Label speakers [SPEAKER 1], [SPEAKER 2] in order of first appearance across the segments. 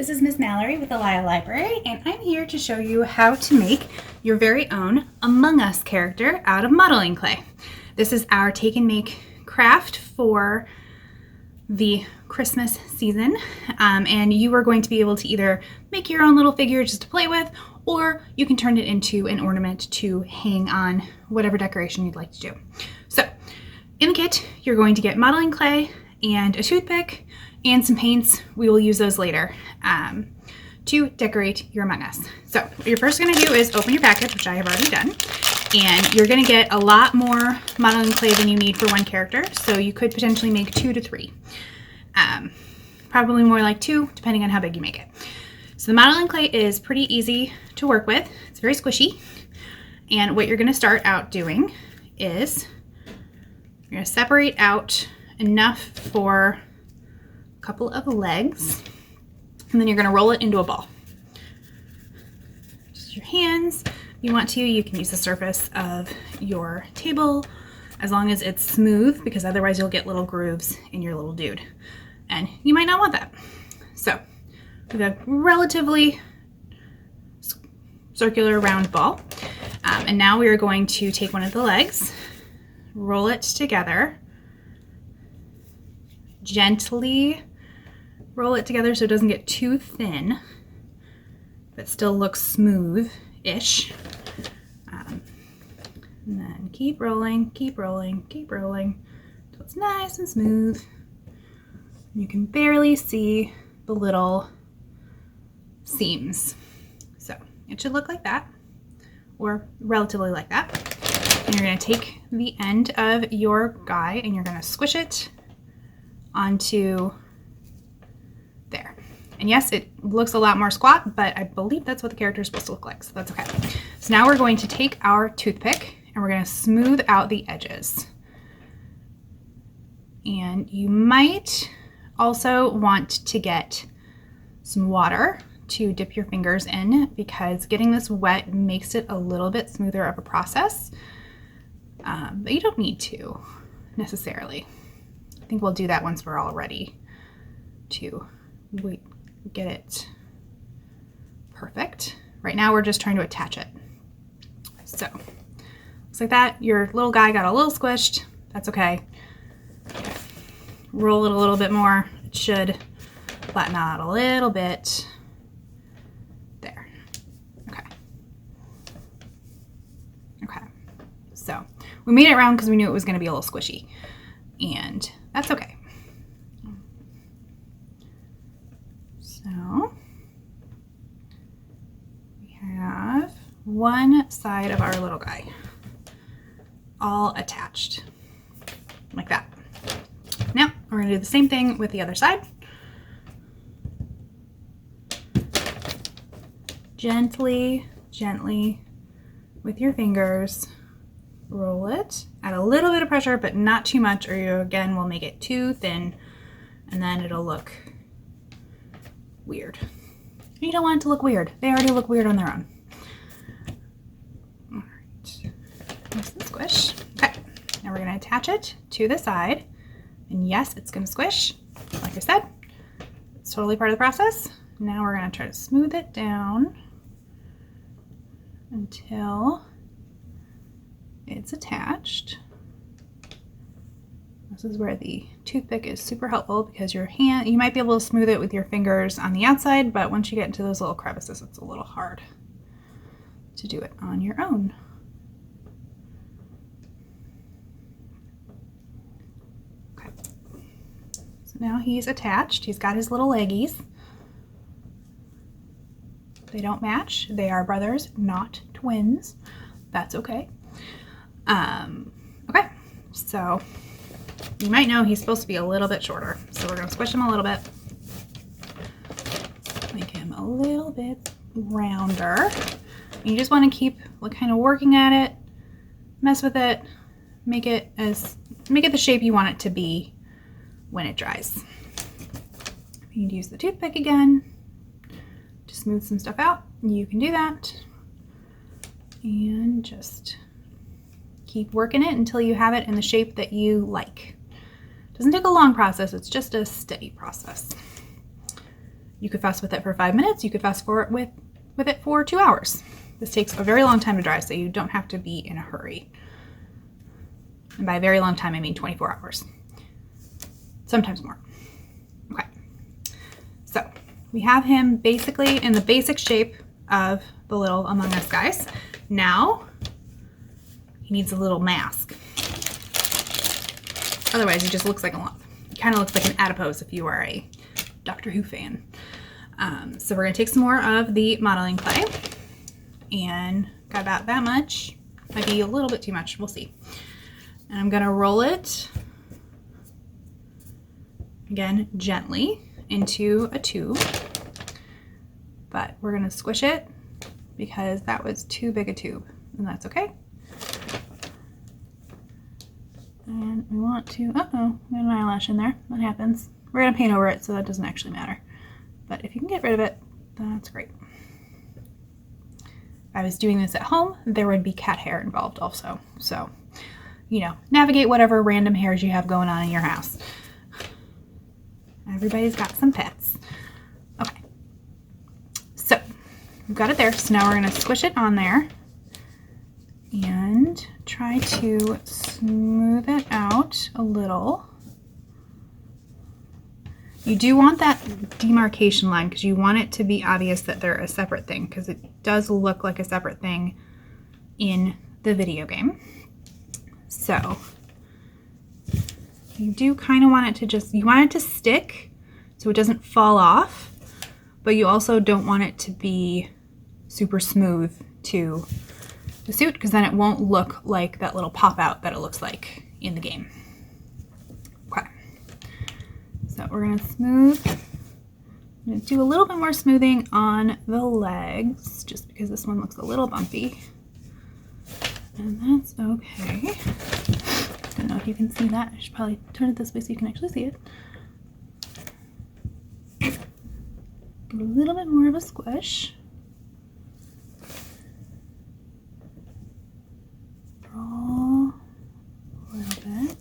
[SPEAKER 1] This is Miss Mallory with the Lyle Library, and I'm here to show you how to make your very own Among Us character out of modeling clay. This is our take and make craft for the Christmas season, and you are going to be able to either make your own little figure just to play with, or you can turn it into an ornament to hang on whatever decoration you'd like to do. So in the kit, you're going to get modeling clay and a toothpick and some paints. We will use those later to decorate your Among Us. So what you're first going to do is open your package, which I have already done, and you're going to get a lot more modeling clay than you need for one character, so you could potentially make 2 to 3. Probably more like 2, depending on how big you make it. So the modeling clay is pretty easy to work with. It's very squishy, and what you're going to start out doing is you're going to separate out enough for a couple of legs, and then you're going to roll it into a ball. Just your hands. If you want to, you can use the surface of your table as long as it's smooth, because otherwise you'll get little grooves in your little dude, and you might not want that. So we've got a relatively circular round ball, and now we are going to take one of the legs, roll it together, gently roll it together so it doesn't get too thin, but still looks smooth-ish. And then keep rolling, keep rolling, keep rolling until it's nice and smooth. You can barely see the little seams. So it should look like that, or relatively like that. And you're going to take the end of your guy and you're going to squish it onto there. And yes, it looks a lot more squat, but I believe that's what the character is supposed to look like, so that's okay. So now we're going to take our toothpick and we're going to smooth out the edges. And you might also want to get some water to dip your fingers in, because getting this wet makes it a little bit smoother of a process, but you don't need to necessarily. I think we'll do that once we're all ready to get it perfect. Right now we're just trying to attach it. So looks like that. Your little guy got a little squished. That's okay. Roll it a little bit more. It should flatten out a little bit. There. Okay. Okay. So we made it round because we knew it was going to be a little squishy, and that's okay. So we have one side of our little guy all attached like that. Now we're going to do the same thing with the other side. Gently, gently with your fingers, roll it. Add a little bit of pressure, but not too much, or you again will make it too thin, and then it'll look weird. You don't want it to look weird. They already look weird on their own. All right, nice and squish. Okay, now we're going to attach it to the side, and yes, it's going to squish. Like I said, it's totally part of the process. Now we're going to try to smooth it down until it's attached. This is where the toothpick is super helpful, because your hand, you might be able to smooth it with your fingers on the outside, but once you get into those little crevices, it's a little hard to do it on your own. Okay. So now he's attached. He's got his little leggies. They don't match. They are brothers, not twins. That's okay. Okay, so you might know he's supposed to be a little bit shorter, so we're going to squish him a little bit, make him a little bit rounder. And you just want to keep kind of working at it, mess with it, make it the shape you want it to be when it dries. You can use the toothpick again to smooth some stuff out. You can do that, and just keep working it until you have it in the shape that you like. It doesn't take a long process, it's just a steady process. You could fuss with it for 5 minutes. You could fuss with it for 2 hours. This takes a very long time to dry, so you don't have to be in a hurry. And by a very long time, I mean 24 hours. Sometimes more. Okay. So we have him basically in the basic shape of the little Among Us guys. Now he needs a little mask. Otherwise, he just looks like a lump. He kind of looks like an adipose if you are a Doctor Who fan. So we're gonna take some more of the modeling clay, and got about that much. Might be a little bit too much, we'll see. And I'm gonna roll it, again, gently into a tube, but we're gonna squish it because that was too big a tube, and that's okay. And we want to, uh-oh, we have an eyelash in there. That happens. We're gonna paint over it, so that doesn't actually matter. But if you can get rid of it, that's great. If I was doing this at home, there would be cat hair involved also. So, you know, navigate whatever random hairs you have going on in your house. Everybody's got some pets. Okay. So, we've got it there. So now we're gonna squish it on there and try to smooth it out a little. You do want that demarcation line because you want it to be obvious that they're a separate thing, because it does look like a separate thing in the video game. So you do kind of want it to you want it to stick so it doesn't fall off, but you also don't want it to be super smooth to the suit, because then it won't look like that little pop out that it looks like in the game. Okay. So we're gonna smooth. I'm gonna do a little bit more smoothing on the legs, just because this one looks a little bumpy. And that's okay. Don't know if you can see that. I should probably turn it this way so you can actually see it. Give it a little bit more of a squish. Roll a little bit.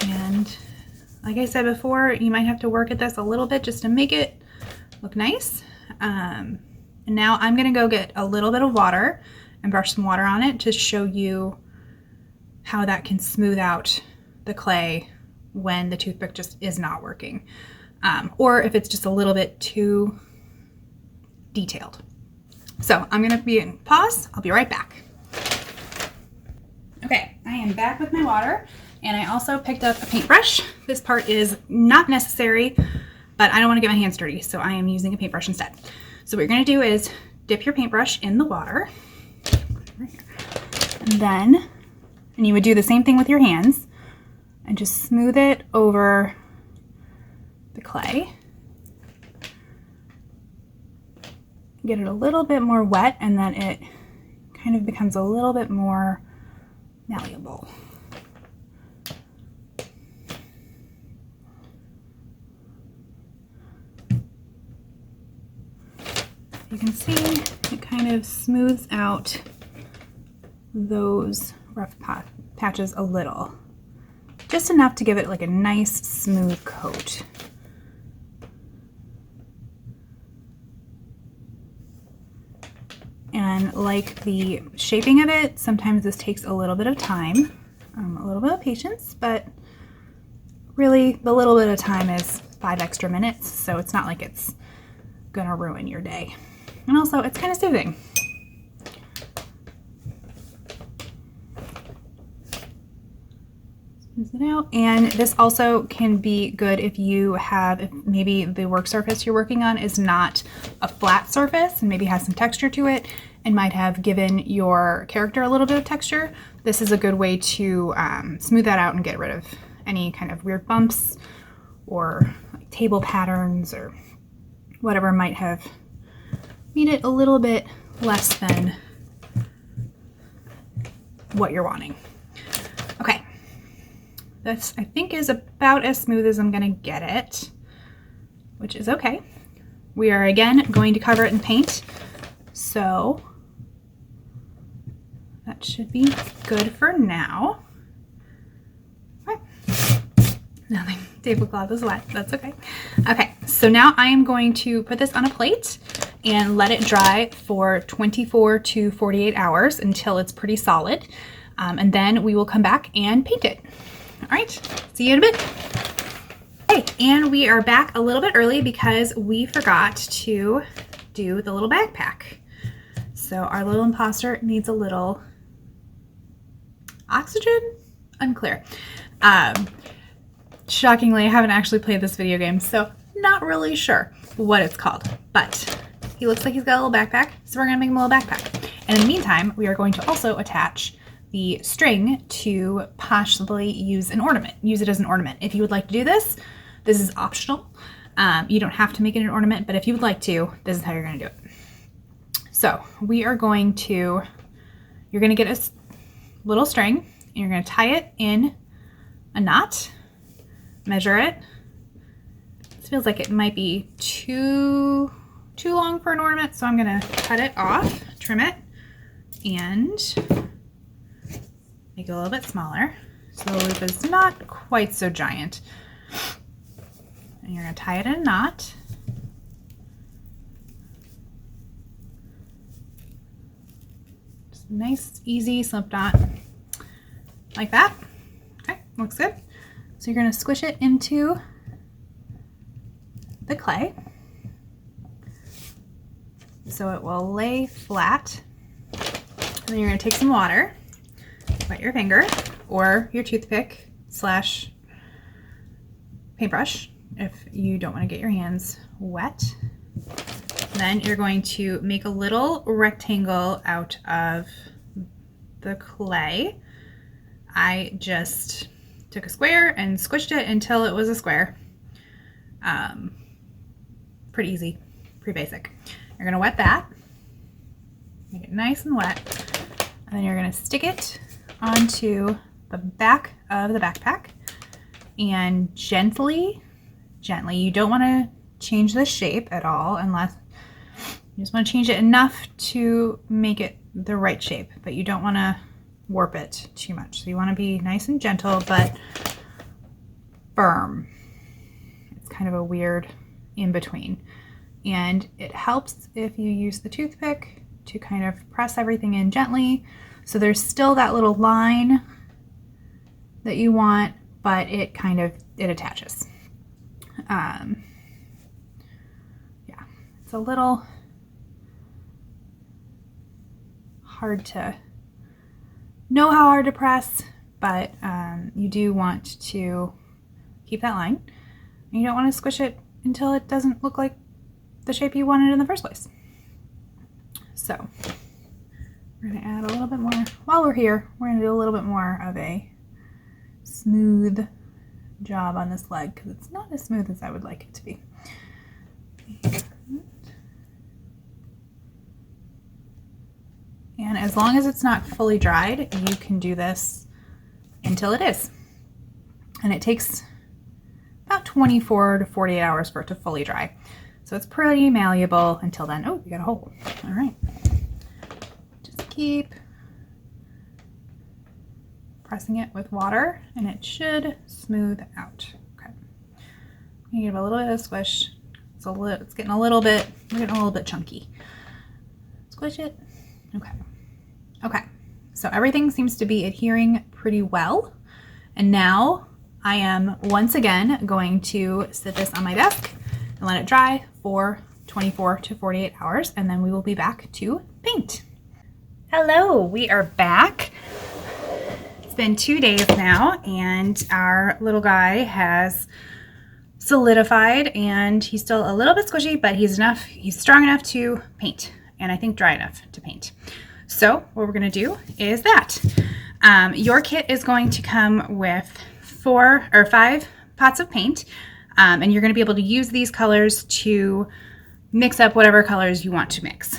[SPEAKER 1] And like I said before, you might have to work at this a little bit just to make it look nice. And now I'm gonna go get a little bit of water and brush some water on it to show you how that can smooth out the clay when the toothpick just is not working. Or if it's just a little bit too detailed. So I'm gonna be in pause, I'll be right back. Okay, I am back with my water. And I also picked up a paintbrush. This part is not necessary, but I don't want to get my hands dirty, so I am using a paintbrush instead. So what you're going to do is dip your paintbrush in the water. And you would do the same thing with your hands and just smooth it over the clay. Get it a little bit more wet, and then it kind of becomes a little bit more malleable. You can see it kind of smooths out those rough patches a little. Just enough to give it like a nice smooth coat. And like the shaping of it, sometimes this takes a little bit of time, a little bit of patience, but really the little bit of time is 5 extra minutes, so it's not like it's gonna ruin your day. And also, it's kind of soothing. Smooth it out. And this also can be good if maybe the work surface you're working on is not a flat surface and maybe has some texture to it and might have given your character a little bit of texture. This is a good way to smooth that out and get rid of any kind of weird bumps or like table patterns or whatever might have made it a little bit less than what you're wanting. Okay, this I think is about as smooth as I'm gonna get it, which is okay. We are again going to cover it in paint, so that should be good for now. Okay. Nothing tablecloth is wet. That's okay. Okay, so now I am going to put this on a plate and let it dry for 24 to 48 hours until it's pretty solid. And then we will come back and paint it. All right, see you in a bit. Okay, and we are back a little bit early because we forgot to do the little backpack. So our little imposter needs a little oxygen? Unclear. Shockingly, I haven't actually played this video game, so not really sure what it's called, but he looks like he's got a little backpack, so we're gonna make him a little backpack. And in the meantime, we are going to also attach the string to possibly use an ornament, use it as an ornament. If you would like to do this, this is optional. You don't have to make it an ornament, but if you would like to, this is how you're gonna do it. So we are going to, you're gonna get a little string, and you're gonna tie it in a knot, measure it. This feels like it might be too long for an ornament, so I'm gonna cut it off, trim it, and make it a little bit smaller so the loop is not quite so giant. And you're gonna tie it in a knot. Just a nice, easy slip knot like that. Okay, looks good. So you're gonna squish it into the clay so it will lay flat. And then you're gonna take some water, wet your finger or your toothpick slash paintbrush if you don't want to get your hands wet. Then you're going to make a little rectangle out of the clay. I just took a square and squished it until it was a square. Pretty easy, pretty basic. You're gonna wet that, make it nice and wet, and then you're gonna stick it onto the back of the backpack and gently, you don't wanna change the shape at all unless you just wanna change it enough to make it the right shape, but you don't wanna warp it too much. So you wanna be nice and gentle, but firm. It's kind of a weird in between. And it helps if you use the toothpick to kind of press everything in gently. So there's still that little line that you want, but it attaches. Yeah, it's a little hard to know how hard to press, but you do want to keep that line. And you don't want to squish it until it doesn't look like the shape you wanted in the first place. So we're gonna add a little bit more, while we're here, we're gonna do a little bit more of a smooth job on this leg because it's not as smooth as I would like it to be. And as long as it's not fully dried, you can do this until it is. And it takes about 24 to 48 hours for it to fully dry. So it's pretty malleable until then. Oh, we got a hole. All right. Just keep pressing it with water and it should smooth out. Okay. You give it a little bit of squish. It's getting a little bit, we're getting a little bit chunky. Squish it. Okay. Okay. So everything seems to be adhering pretty well. And now I am once again going to sit this on my desk and let it dry for 24 to 48 hours, and then we will be back to paint. Hello, we are back. It's been 2 days now, and our little guy has solidified, and he's still a little bit squishy, but he's strong enough to paint, and I think dry enough to paint. So what we're gonna do is that. Your kit is going to come with 4 or 5 pots of paint. And you're going to be able to use these colors to mix up whatever colors you want to mix.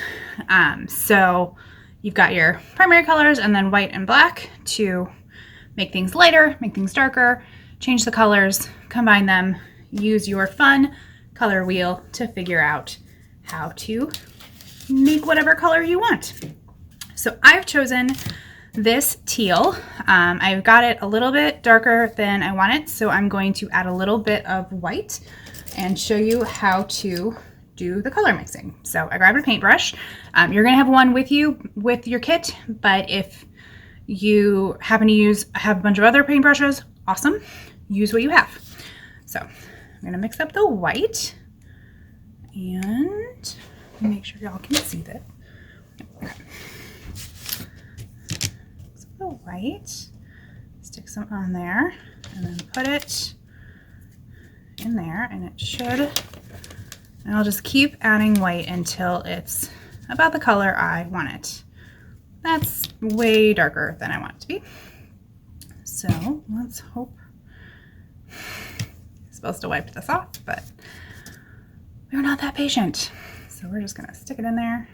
[SPEAKER 1] So you've got your primary colors and then white and black to make things lighter, make things darker, change the colors, combine them, use your fun color wheel to figure out how to make whatever color you want. So I've chosen this teal, I've got it a little bit darker than I want it, so I'm going to add a little bit of white and show you how to do the color mixing. So I grabbed a paintbrush. You're gonna have one with you with your kit, but if you happen to have a bunch of other paintbrushes, awesome, use what you have. So I'm gonna mix up the white and make sure y'all can see that. Okay. Mix up the white, stick some on there, and then put it in there, and it should, and I'll just keep adding white until it's about the color I want it. That's way darker than I want it to be. So let's hope. I'm supposed to wipe this off, but we're not that patient. So we're just gonna stick it in there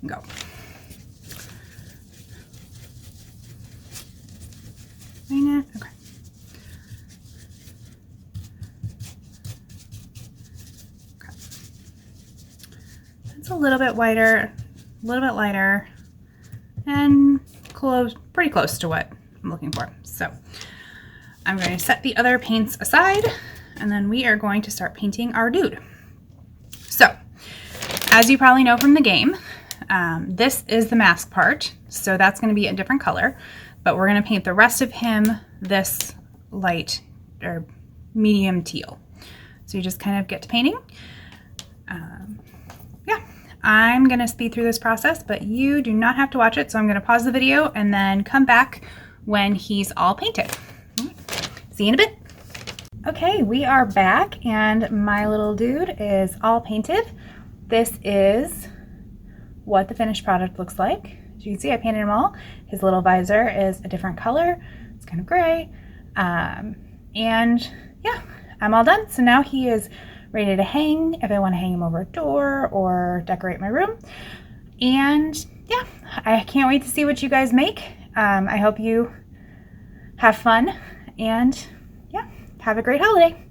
[SPEAKER 1] and go. Okay. It's a little bit whiter, a little bit lighter, and pretty close to what I'm looking for. So I'm going to set the other paints aside, and then we are going to start painting our dude. So as you probably know from the game, this is the mask part, so that's going to be a different color, but we're going to paint the rest of him this light or medium teal. So you just kind of get to painting. Yeah, I'm going to speed through this process, but you do not have to watch it, so I'm going to pause the video and then come back when he's all painted. See you in a bit. Okay, we are back, and my little dude is all painted. This is what the finished product looks like. As you can see, I painted him all. His little visor is a different color. It's kind of gray. And yeah, I'm all done. So now he is ready to hang if I want to hang him over a door or decorate my room. And yeah, I can't wait to see what you guys make. I hope you have fun, and yeah, have a great holiday.